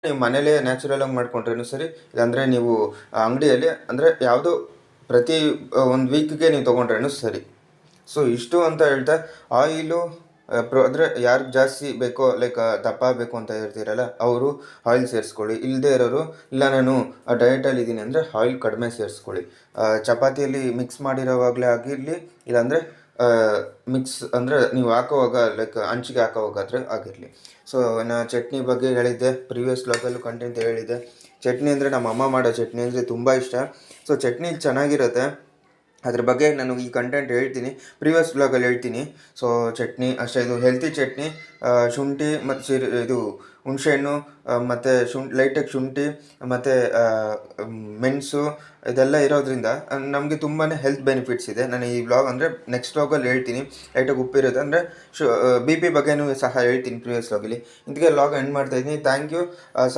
ನೀವು ಮನೇಲೇ ನ್ಯಾಚುರಲಾಗಿ ಮಾಡ್ಕೊಂಡ್ರೂ ಸರಿ, ಇಲ್ಲಾಂದರೆ ನೀವು ಅಂಗಡಿಯಲ್ಲಿ ಅಂದರೆ ಯಾವುದೋ ಪ್ರತಿ ಒಂದು ವೀಕ್ಗೆ ನೀವು ತೊಗೊಂಡ್ರೂ ಸರಿ. ಸೊ ಇಷ್ಟು ಅಂತ ಹೇಳ್ತಾ ಆಯಿಲು ಅಂದರೆ ಯಾರಿಗೆ ಜಾಸ್ತಿ ಬೇಕೋ ಲೈಕ್ ದಪ್ಪ ಬೇಕು ಅಂತ ಇರ್ತೀರಲ್ಲ ಅವರು ಆಯಿಲ್ ಸೇರಿಸ್ಕೊಳ್ಳಿ. ಇಲ್ಲದೇ ಇರೋರು ಇಲ್ಲ ನಾನು ಡಯಟಲ್ಲಿ ಇದ್ದೀನಿ ಅಂದರೆ ಆಯಿಲ್ ಕಡಿಮೆ ಸೇರಿಸ್ಕೊಳ್ಳಿ. ಚಪಾತಿಯಲ್ಲಿ ಮಿಕ್ಸ್ ಮಾಡಿರೋವಾಗಲೇ ಆಗಿರಲಿ, ಇಲ್ಲಾಂದರೆ ಮಿಕ್ಸ್ ಅಂದರೆ ನೀವು ಹಾಕೋವಾಗ ಲೈಕ್ ಹಂಚಿಗೆ ಹಾಕೋವಾಗಾದರೆ ಆಗಿರಲಿ. ಸೊ ನಾನು ಚಟ್ನಿ ಬಗ್ಗೆ ಹೇಳಿದ್ದೆ, ಪ್ರೀವಿಯಸ್ ವ್ಲಾಗಲ್ಲೂ ಕಂಟೆಂಟ್ ಹೇಳಿದ್ದೆ. ಚಟ್ನಿ ಅಂದರೆ ನಮ್ಮ ಅಮ್ಮ ಮಾಡೋ ಚಟ್ನಿ ಅಂದರೆ ತುಂಬ ಇಷ್ಟ. ಸೊ ಚಟ್ನಿ ಚೆನ್ನಾಗಿರುತ್ತೆ, ಅದ್ರ ಬಗ್ಗೆ ನಾನು ಈ ಕಂಟೆಂಟ್ ಹೇಳ್ತೀನಿ, ಪ್ರೀವಿಯಸ್ ವ್ಲಾಗಲ್ಲಿ ಹೇಳ್ತೀನಿ. ಸೊ ಚಟ್ನಿ ಅಷ್ಟೇ, ಇದು ಹೆಲ್ತಿ ಚಟ್ನಿ. ಶುಂಠಿ ಮತ್ತು ಇದು ಹುಣಸೆಹಣ್ಣು ಮತ್ತು ಲೈಟಾಗಿ ಶುಂಠಿ ಮತ್ತು ಮೆಣಸು ಇದೆಲ್ಲ ಇರೋದ್ರಿಂದ ನಮಗೆ ತುಂಬಾ ಹೆಲ್ತ್ ಬೆನಿಫಿಟ್ಸ್ ಇದೆ. ನಾನು ಈ ವ್ಲಾಗ್ ಅಂದರೆ ನೆಕ್ಸ್ಟ್ ವ್ಲಾಗಲ್ಲಿ ಹೇಳ್ತೀನಿ. ಲೈಟಾಗಿ ಉಪ್ಪಿರುತ್ತೆ ಅಂದರೆ BP ಬಗ್ಗೆನೂ ಸಹ ಹೇಳ್ತೀನಿ ಪ್ರೀವಿಯಸ್ ವ್ಲಾಗಲ್ಲಿ. ಇಂತಿಗೆ ವ್ಲಾಗ್ ಎಂಡ್ ಮಾಡ್ತಾಯಿದ್ದೀನಿ. Thank you.